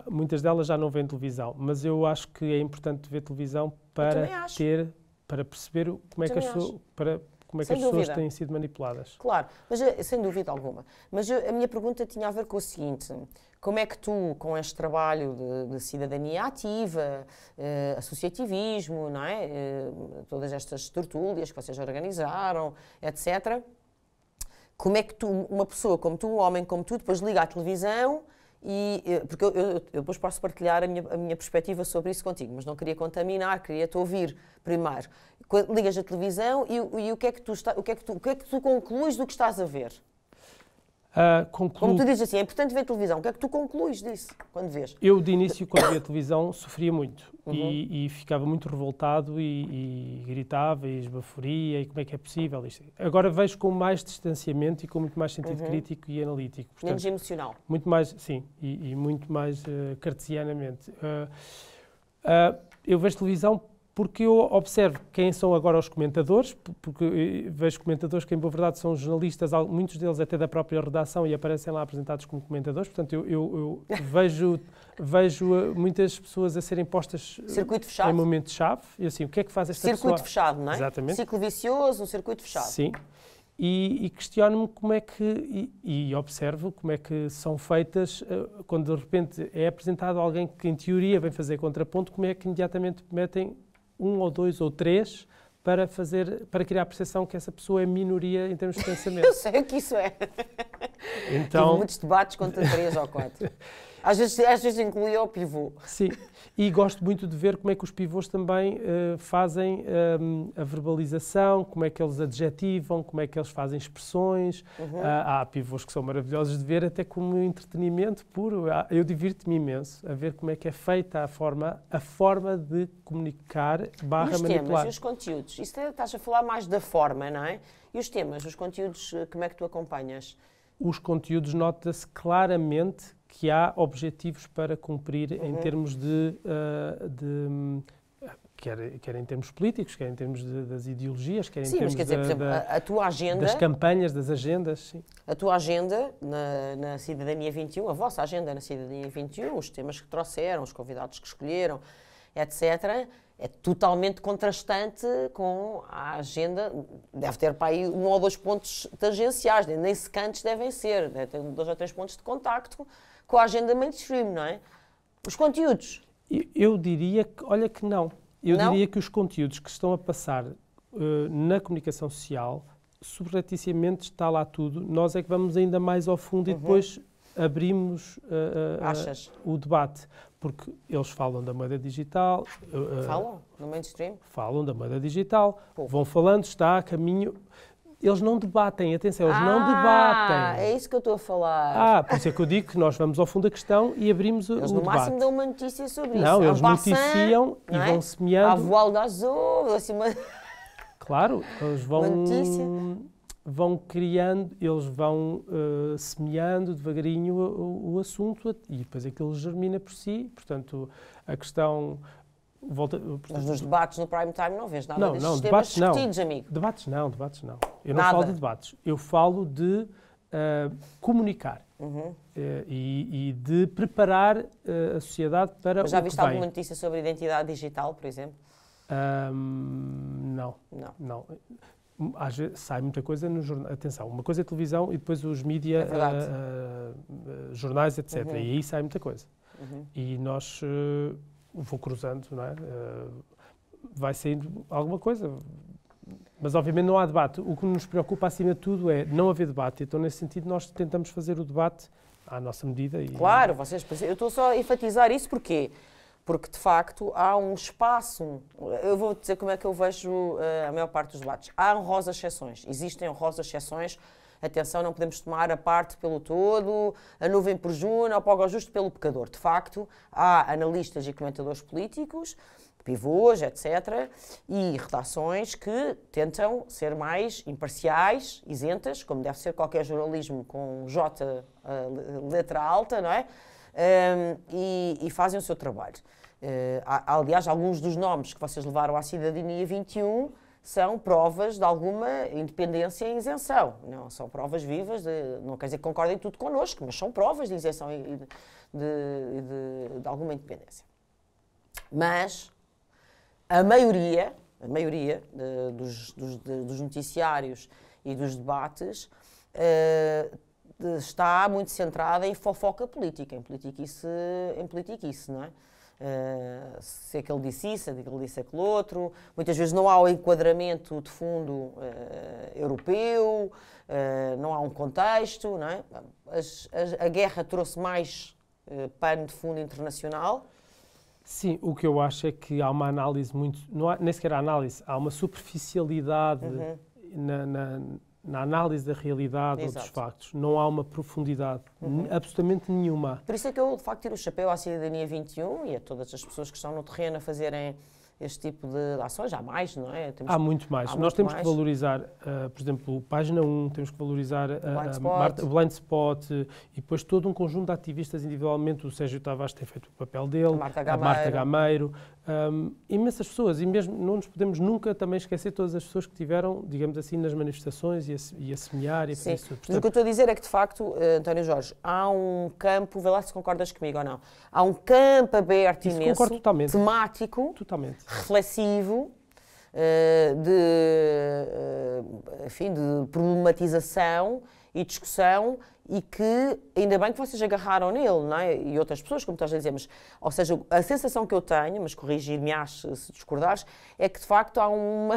muitas delas já não veem televisão, mas eu acho que é importante ver televisão para perceber como é que as pessoas têm sido manipuladas. Claro, mas sem dúvida alguma. Mas a minha pergunta tinha a ver com o seguinte: como é que tu, com este trabalho de cidadania ativa, associativismo, não é? Todas estas tertúlias que vocês organizaram, etc., como é que uma pessoa como tu, um homem como tu, depois liga à televisão porque eu depois posso partilhar a minha perspectiva sobre isso contigo, mas não queria contaminar, queria-te ouvir primeiro. Ligas à televisão e o que é que tu concluis do que estás a ver? Como tu dizes assim, é importante ver televisão, o que é que tu concluis disso quando vês? Eu, de início, quando via televisão, sofria muito e ficava muito revoltado e gritava e esbaforia e como é que é possível isto. Agora vejo com mais distanciamento e com muito mais sentido crítico e analítico. Portanto, menos emocional. Muito mais, sim, e muito mais cartesianamente. Eu vejo televisão porque eu observo quem são agora os comentadores, porque vejo comentadores que, em boa verdade, são jornalistas, muitos deles até da própria redação, e aparecem lá apresentados como comentadores. Portanto, eu vejo muitas pessoas a serem postas em momentos-chave. E assim, o que é que faz esta pessoa? Circuito fechado, não é? Exatamente. Ciclo vicioso, um circuito fechado. Sim. E questiono-me como é que, e observo como é que são feitas, quando de repente é apresentado alguém que em teoria vem fazer contraponto, como é que imediatamente metem 1 ou 2 ou 3 para criar a percepção que essa pessoa é minoria em termos de pensamento. Eu sei o que isso é. Então, tive muitos debates contra 3 ou 4. Às vezes incluía o pivô. Sim, e gosto muito de ver como é que os pivôs também fazem a verbalização, como é que eles adjetivam, como é que eles fazem expressões. Há pivôs que são maravilhosos de ver até como entretenimento puro. Eu divirto-me imenso a ver como é que é feita a forma de comunicar barra manipular. E os temas e os conteúdos? Isso estás a falar mais da forma, não é? E os temas, os conteúdos, como é que tu acompanhas? Os conteúdos nota-se claramente que há objetivos para cumprir em termos quer em termos políticos, quer em termos das ideologias, quer em sim, termos mas quer dizer, por exemplo, a tua agenda... das campanhas, das agendas. Sim. A tua agenda na Cidadania 21, a vossa agenda na Cidadania 21, os temas que trouxeram, os convidados que escolheram, etc., é totalmente contrastante com a agenda. Deve ter para aí 1 ou 2 pontos tangenciais, nem secantes devem ser, né? Tem 2 ou 3 pontos de contacto com a agenda mainstream, não é? Os conteúdos. Eu diria que, olha que não. Eu não? diria que os conteúdos que estão a passar na comunicação social, subrepticiamente está lá tudo. Nós é que vamos ainda mais ao fundo e depois abrimos o debate. Porque eles falam da moeda digital. Falam no mainstream? Falam da moeda digital. Vão falando, está a caminho. Eles não debatem, atenção, eles não debatem. É isso que eu estou a falar. Por isso é que eu digo que nós vamos ao fundo da questão e abrimos o debate. Eles no máximo dão uma notícia sobre isso. Não, eles noticiam e vão semeando. À voal da azul, assim... Claro, eles vão criando, eles vão semeando devagarinho o assunto e depois aquilo germina por si. Portanto, a questão... Mas nos debates no prime time não vês nada destes temas discutidos, amigo. Debates não. Eu não falo de debates. Eu falo de comunicar e de preparar a sociedade para o que vem. Mas já viste alguma notícia sobre identidade digital, por exemplo? Não. Às vezes sai muita coisa no jornal. Atenção, uma coisa é televisão e depois os mídia, jornais, etc. E aí sai muita coisa. E nós... vou cruzando, não é? Vai saindo alguma coisa. Mas, obviamente, não há debate. O que nos preocupa, acima de tudo, é não haver debate. Então, nesse sentido, nós tentamos fazer o debate à nossa medida. Claro, eu estou só a enfatizar isso porquê? Porque, de facto, há um espaço... Eu vou dizer como é que eu vejo a maior parte dos debates. Há honrosas exceções. Existem honrosas exceções. Atenção, não podemos tomar a parte pelo todo, a nuvem por Juno, ou pago justo pelo pecador. De facto, há analistas e comentadores políticos, pivôs, etc., e redações que tentam ser mais imparciais, isentas, como deve ser qualquer jornalismo com J, letra alta, não é? E fazem o seu trabalho. Aliás, alguns dos nomes que vocês levaram à Cidadania 21 são provas de alguma independência e isenção. Não, são provas vivas, não quer dizer que concordem tudo connosco, mas são provas de isenção e de alguma independência. Mas a maioria dos noticiários e dos debates está muito centrada em fofoca política, em politiquice, não é? Se aquele disse isso, se aquele disse aquele outro. Muitas vezes não há o enquadramento de fundo europeu, não há um contexto, não é? A guerra trouxe mais pano de fundo internacional. Sim, o que eu acho é que há uma análise muito... nem sequer há análise, há uma superficialidade na análise da realidade ou dos factos. Não há uma profundidade, absolutamente nenhuma. Por isso é que eu, de facto, tiro o chapéu à Cidadania 21 e a todas as pessoas que estão no terreno a fazerem este tipo de ações. Há mais, não é? Há muito mais. Nós temos que valorizar, por exemplo, Página 1, temos que valorizar o Blind Spot e depois todo um conjunto de ativistas individualmente. O Sérgio Tavares tem feito o papel dele, a Marta Gameiro, imensas pessoas. E mesmo não nos podemos nunca também esquecer todas as pessoas que tiveram, digamos assim, nas manifestações e a semear e a fazer isso. Portanto, mas o que eu estou a dizer é que, de facto, António Jorge, há um campo, vê lá se concordas comigo ou não, há um campo aberto imenso, temático, reflexivo, enfim, de problematização e discussão, e que ainda bem que vocês agarraram nele, não é? E outras pessoas, como estás a dizer, mas, ou seja, a sensação que eu tenho, mas corrigir-me-ás se discordares, é que de facto há uma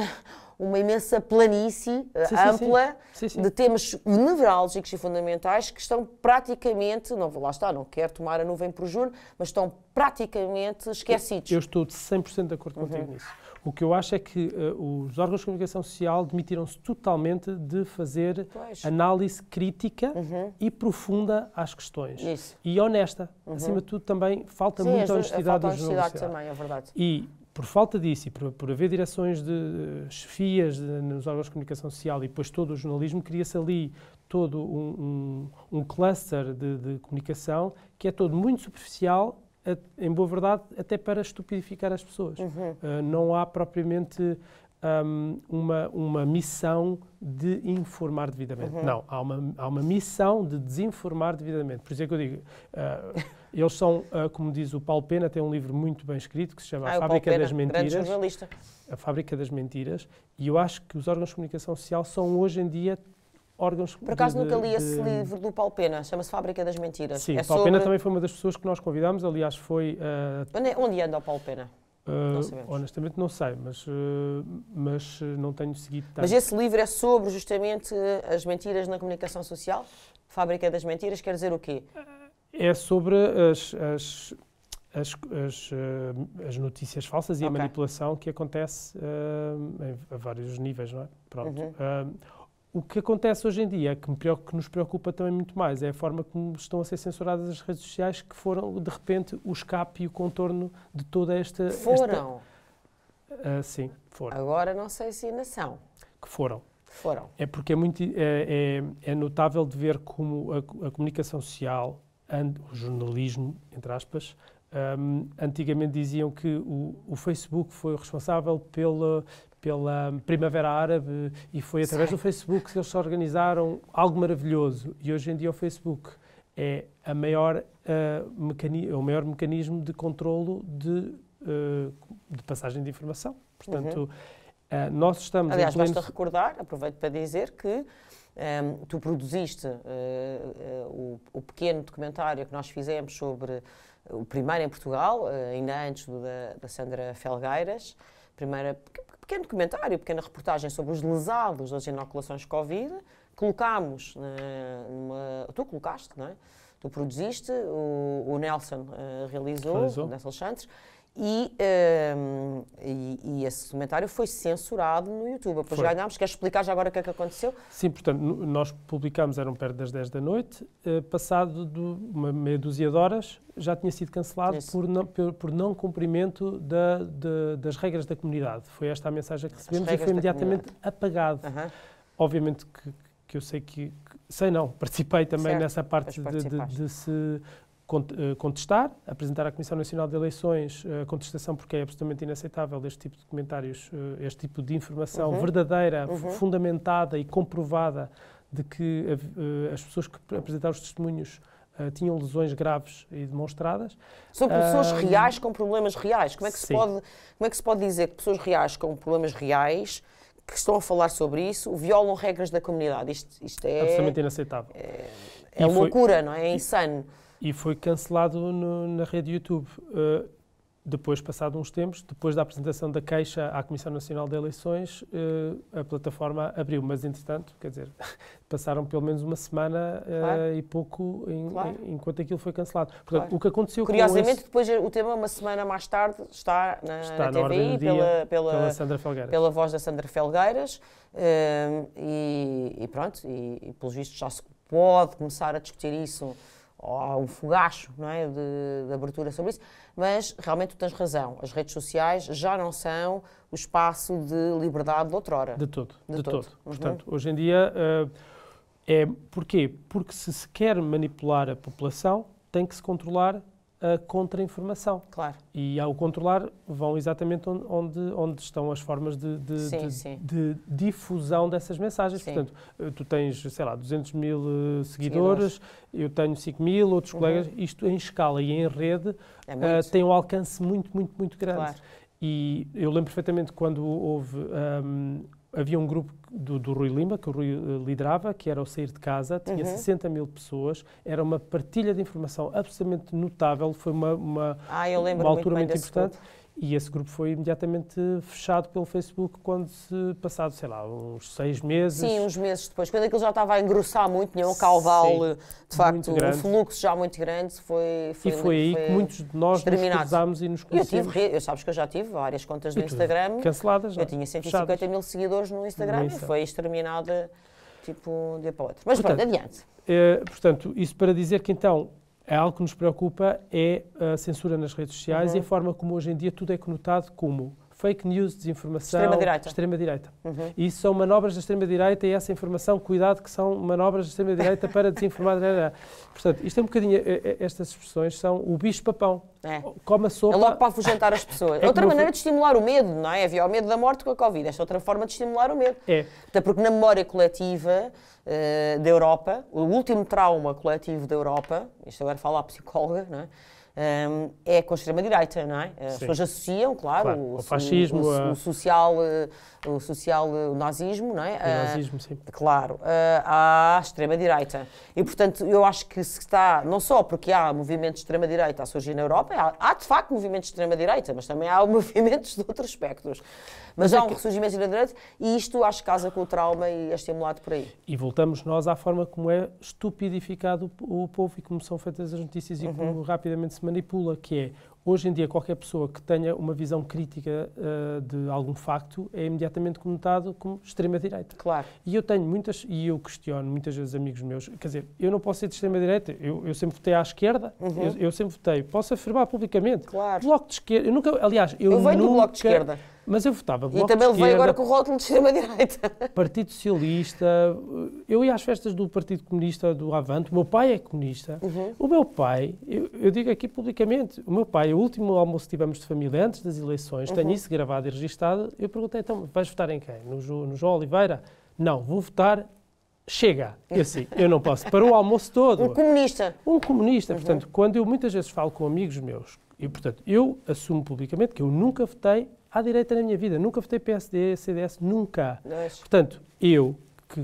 imensa planície ampla de temas nevrálgicos e fundamentais que estão praticamente, lá está, não quero tomar a nuvem por juro, mas estão praticamente esquecidos. Eu estou de 100% de acordo contigo nisso. O que eu acho é que os órgãos de comunicação social demitiram-se totalmente de fazer análise crítica e profunda às questões. Isso. E honesta. Acima de tudo, também falta muita honestidade dos jornalistas. Também, é verdade. E por falta disso e por haver direções de chefias nos órgãos de comunicação social e depois todo o jornalismo, cria-se ali todo um cluster de comunicação que é todo muito superficial, em boa verdade, até para estupidificar as pessoas. Não há propriamente uma missão de informar devidamente. Não, há uma missão de desinformar devidamente. Por isso é que eu digo, eles são, como diz o Paulo Pena, tem um livro muito bem escrito que se chama A Fábrica das Mentiras. Grande jornalista. A Fábrica das Mentiras. E eu acho que os órgãos de comunicação social são hoje em dia órgãos... Por acaso nunca li esse livro do Paulo Pena, chama-se Fábrica das Mentiras. Sim, Paulo Pena também foi uma das pessoas que nós convidámos, aliás foi... Onde anda o Paulo Pena? Não sabemos. Honestamente não sei, mas não tenho seguido tanto. Mas esse livro é sobre justamente as mentiras na comunicação social? Fábrica das Mentiras quer dizer o quê? É sobre as notícias falsas e a manipulação que acontece a vários níveis, não é? Pronto. O que acontece hoje em dia, que nos preocupa também muito mais, é a forma como estão a ser censuradas as redes sociais, que foram, de repente, o escape e o contorno de toda esta... Foram? Sim, foram. Agora não sei se ainda são. Que foram. Foram. É porque é notável de ver como a comunicação social, o jornalismo, entre aspas, antigamente diziam que o Facebook foi o responsável pela Primavera Árabe e foi através do Facebook que eles se organizaram algo maravilhoso. E hoje em dia o Facebook é o maior mecanismo de controlo de passagem de informação. Portanto, nós estamos... Aliás, basta recordar, aproveito para dizer que tu produziste o pequeno documentário que nós fizemos sobre o primeiro em Portugal, ainda antes da Sandra Felgueiras, pequeno documentário, pequena reportagem sobre os lesados das inoculações Covid, colocámos tu colocaste, não é? Tu produziste, o Nelson realizou. O Nelson Santos, e esse documentário foi censurado no YouTube. Depois ganhámos. Queres explicar já agora o que é que aconteceu? Sim, portanto, nós publicámos, eram perto das 10 da noite, passado de uma meia dúzia de horas, já tinha sido cancelado por não cumprimento das regras da comunidade. Foi esta a mensagem que recebemos e foi imediatamente apagado. Obviamente que eu sei participei também nessa parte de se contestar, apresentar à Comissão Nacional de Eleições a contestação, porque é absolutamente inaceitável este tipo de documentários, este tipo de informação verdadeira, fundamentada e comprovada de que as pessoas que apresentaram os testemunhos tinham lesões graves e demonstradas. São pessoas reais com problemas reais. Como é que se pode dizer que pessoas reais com problemas reais que estão a falar sobre isso violam regras da comunidade? Isto é... absolutamente inaceitável. É loucura, não é? É insano. E foi cancelado na rede YouTube. Depois, passado uns tempos, depois da apresentação da queixa à Comissão Nacional de Eleições, a plataforma abriu. Mas, entretanto, quer dizer, passaram pelo menos uma semana e pouco enquanto aquilo foi cancelado. Portanto, o que aconteceu curiosamente, depois o tema, uma semana mais tarde, está na TVI pela Sandra Felgueiras. Pela voz da Sandra Felgueiras. E pronto, e pelos vistos já se pode começar a discutir isso. Há um fogacho, não é, de abertura sobre isso, mas realmente tu tens razão, as redes sociais já não são o espaço de liberdade de outrora. De todo. Portanto, hoje em dia, porquê? Porque se quer manipular a população, tem que se controlar a contra-informação. Claro. E ao controlar vão exatamente onde estão as formas de difusão dessas mensagens. Sim. Portanto, tu tens, sei lá, 200 mil seguidores, eu tenho 5 mil, outros colegas, isto em escala e em rede tem um alcance muito, muito, muito grande. Claro. E eu lembro perfeitamente quando havia um grupo do Rui Lima, que o Rui liderava, que era o Sair de Casa, tinha 60 mil pessoas, era uma partilha de informação absolutamente notável, foi uma altura muito importante. E esse grupo foi imediatamente fechado pelo Facebook quando se passado, sei lá, uns 6 meses. Sim, uns meses depois. Quando aquilo já estava a engrossar muito, tinha um caudal, de facto, um fluxo já muito grande. Foi aí que muitos de nós nos cruzámos e nos conhecemos. Sabes que eu já tive várias contas do Instagram. Canceladas, eu tinha 150 mil seguidores no Instagram e foi exterminada, tipo, de um para o outro. Mas pronto, adiante. Portanto, isso para dizer que então, é algo que nos preocupa é a censura nas redes sociais e a forma como hoje em dia tudo é conotado como fake news, desinformação, extrema-direita. E isso são manobras da extrema-direita e essa informação, cuidado que são manobras da extrema-direita para desinformar. Portanto, isto é um bocadinho, estas expressões são o bicho-papão. Come a sopa. É logo para afugentar as pessoas. Outra maneira de estimular o medo, não é? Havia o medo da morte com a Covid. Esta é outra forma de estimular o medo. Até porque na memória coletiva da Europa, o último trauma coletivo da Europa, isto agora fala a psicóloga, não é? É com a extrema-direita, não é? As pessoas associam, claro, o fascismo, o nazismo, não é? O nazismo, sim. Claro, à extrema-direita. E, portanto, eu acho que se está, não só porque há movimentos de extrema-direita a surgir na Europa, há de facto movimentos de extrema-direita, mas também há movimentos de outros espectros. Mas há um ressurgimento de extrema-direita e isto acho que casa com o trauma e é estimulado por aí. E voltamos nós à forma como é estupidificado o povo e como são feitas as notícias e como rapidamente se manipula, que é, hoje em dia, qualquer pessoa que tenha uma visão crítica de algum facto é imediatamente conotado como extrema-direita. Claro. E eu questiono muitas vezes amigos meus, quer dizer, eu não posso ser de extrema-direita, eu sempre votei à esquerda, eu sempre votei, posso afirmar publicamente. Claro. Bloco de esquerda, eu venho do Bloco de Esquerda. Mas eu votava Bloco de Esquerda. E também levei agora com o rótulo de extrema-direita. Partido Socialista, eu ia às festas do Partido Comunista do Avante, o meu pai é comunista. O meu pai, eu digo aqui publicamente, o meu pai, o último almoço que tivemos de família antes das eleições, tenho isso gravado e registado, eu perguntei, então, vais votar em quem? No João Oliveira? Não, vou votar Chega. Eu não posso. Para o almoço todo. Um comunista. Um comunista. Portanto, quando eu muitas vezes falo com amigos meus, eu assumo publicamente que eu nunca votei à direita na minha vida. Nunca votei PSD, CDS, nunca. Portanto, eu que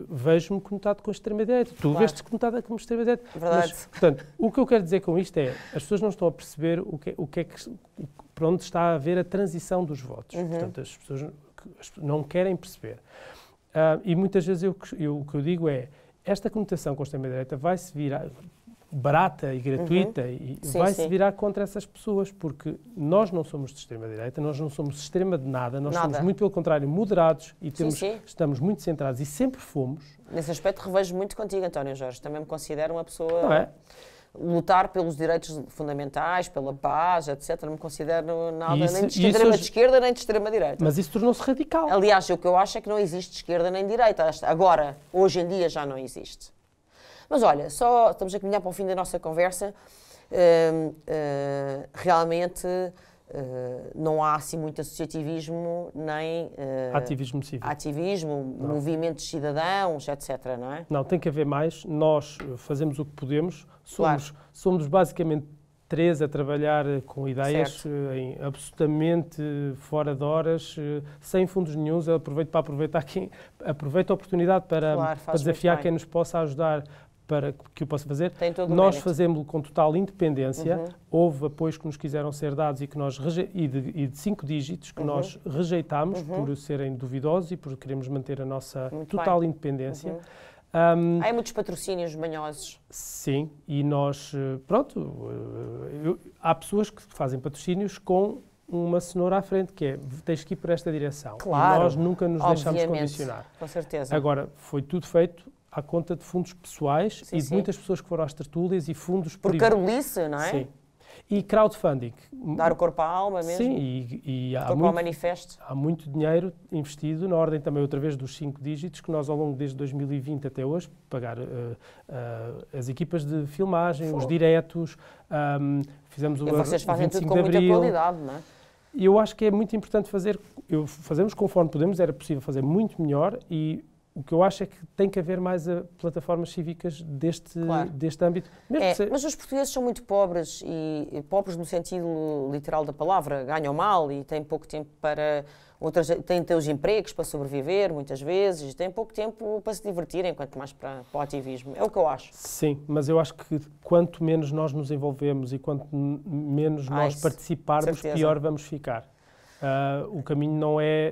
vejo-me conotado com a extrema-direita. Tu vês-te conotada como extrema-direita. Verdade. Mas, portanto, o que eu quero dizer com isto é, as pessoas não estão a perceber para onde está a haver a transição dos votos. Portanto, as pessoas não querem perceber. E muitas vezes o que eu digo é, esta conotação com a extrema-direita vai-se virar barata e gratuita e vai-se virar contra essas pessoas, porque nós não somos de extrema-direita, nós não somos extrema de nada, nós somos muito pelo contrário moderados e estamos muito centrados e sempre fomos. Nesse aspecto revejo muito contigo, António Jorge, também me considero uma pessoa... Não é? Lutar pelos direitos fundamentais, pela paz, etc. Não me considero nada nem de extrema de esquerda nem de extrema direita. Mas isso tornou-se radical. Aliás, o que eu acho é que não existe esquerda nem direita. Agora, hoje em dia, já não existe. Mas olha, só estamos a caminhar para o fim da nossa conversa. Realmente não há assim muito associativismo nem ativismo cívico. Movimentos de cidadãos, etc. Não é? Não, tem que haver mais. Nós fazemos o que podemos. Somos basicamente 3 a trabalhar com ideias absolutamente fora de horas, sem fundos nenhuns. Eu aproveito a oportunidade para desafiar quem nos possa ajudar para que o possa fazer. Nós fazemos-lo com total independência. Houve apoios que nos quiseram ser dados e de 5 dígitos que nós rejeitámos por serem duvidosos e por queremos manter a nossa total independência. Há muitos patrocínios manhosos. Sim, e nós, há pessoas que fazem patrocínios com uma cenoura à frente, que é, tens que ir por esta direção. Claro, e nós nunca nos deixamos condicionar. Com certeza. Agora, foi tudo feito à conta de fundos pessoais de muitas pessoas que foram às tertúlias e fundos por carolice, não é? Sim. E crowdfunding. Dar o corpo à alma mesmo. Sim, e há muito, manifesto. Há muito dinheiro investido, na ordem também outra vez dos 5 dígitos, que nós ao longo desde 2020 até hoje, pagar as equipas de filmagem, os diretos, fizemos o 25 de Abril. E vocês fazem tudo com muita qualidade, não é? E eu acho que é muito importante fazemos conforme podemos, era possível fazer muito melhor e O que eu acho é que tem que haver mais plataformas cívicas deste âmbito. Mas os portugueses são muito pobres, e pobres no sentido literal da palavra, ganham mal e têm pouco tempo para... têm de ter os empregos para sobreviver, muitas vezes, têm pouco tempo para se divertirem, quanto mais para o ativismo. É o que eu acho. Sim, mas eu acho que quanto menos nós nos envolvemos e quanto menos nós participarmos, pior vamos ficar. O caminho não é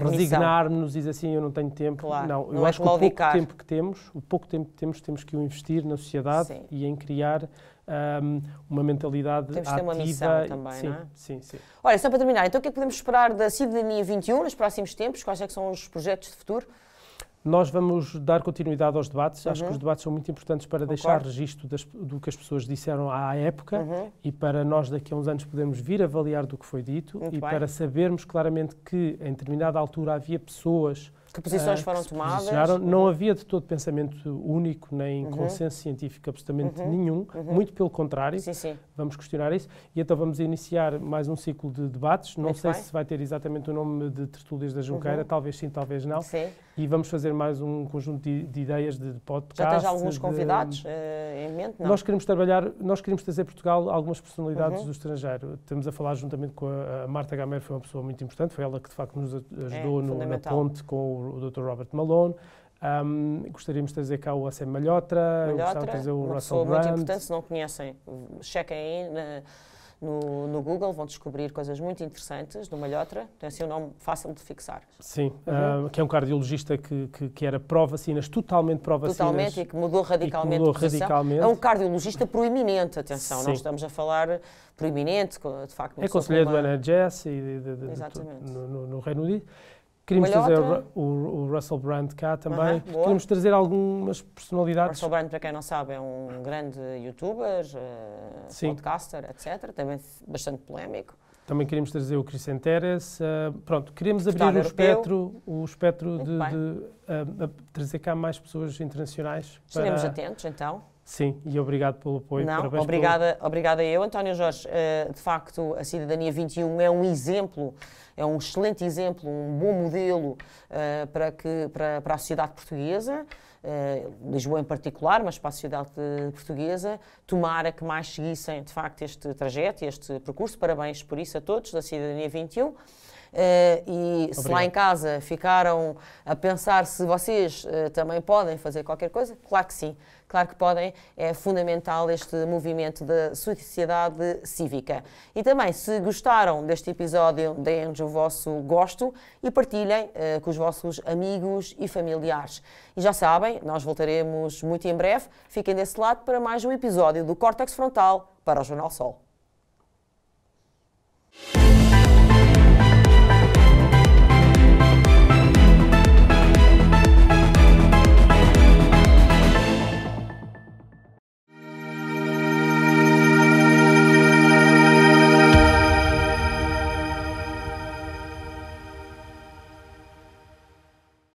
resignarmos e dizer assim, eu não tenho tempo. Claro, não, eu acho que o pouco tempo que temos, temos que o investir na sociedade. Sim. E em criar uma mentalidade ativa. Temos que ter uma missão também, sim, não é? Sim, sim. Olha, só para terminar, então o que é que podemos esperar da Cidadania 21 nos próximos tempos? Quais é que são os projetos de futuro? Nós vamos dar continuidade aos debates. Acho que os debates são muito importantes para deixar registro do que as pessoas disseram à época e para nós daqui a uns anos podermos vir avaliar do que foi dito para sabermos claramente que em determinada altura havia pessoas que posições foram tomadas. Não havia de todo pensamento único, nem consenso científico absolutamente nenhum, muito pelo contrário. Sim. Vamos questionar isso e então vamos iniciar mais um ciclo de debates. Não sei se vai ter exatamente o nome de Tertúlias da Junqueira, talvez sim, talvez não. Sim. E vamos fazer mais um conjunto de ideias de podcast. Já tens alguns convidados em mente? Não? Nós queremos trazer a Portugal algumas personalidades do estrangeiro. Estamos a falar juntamente com a Marta Gameiro, foi uma pessoa muito importante, foi ela que de facto nos ajudou na ponte com o Dr. Robert Malone. Gostaríamos de trazer cá o Assem Malhotra, gostava de trazer o Russell Brand. Muito importante, se não conhecem, chequem aí no Google, vão descobrir coisas muito interessantes do Malhotra, tem assim um nome fácil de fixar. Sim, que é um cardiologista que era pró-vacinas, totalmente pró-vacinas. Totalmente, e que mudou radicalmente de posição. É um cardiologista proeminente, atenção, nós estamos a falar proeminente, de facto. É conselheiro do NHS no Reino Unido. Queríamos trazer o Russell Brand cá também. Queríamos trazer algumas personalidades. Russell Brand, para quem não sabe, é um grande youtuber, podcaster, etc. Também bastante polémico. Também queríamos trazer o Chris Enteres. Pronto, queríamos abrir o espectro de trazer cá mais pessoas internacionais. Estaremos atentos, então. Sim, e obrigado pelo apoio. Obrigada eu, António Jorge. De facto, a Cidadania 21 é um exemplo, é um excelente exemplo, um bom modelo para a sociedade portuguesa, Lisboa em particular, mas para a sociedade portuguesa. Tomara que mais seguissem, de facto, este trajeto, este percurso. Parabéns por isso a todos da Cidadania 21. Se lá em casa ficaram a pensar se vocês também podem fazer qualquer coisa, claro que sim, claro que podem, é fundamental este movimento da sociedade cívica. E também, se gostaram deste episódio, deem-nos o vosso gosto e partilhem com os vossos amigos e familiares. E já sabem, nós voltaremos muito em breve, fiquem desse lado para mais um episódio do Córtex Frontal para o Jornal Sol.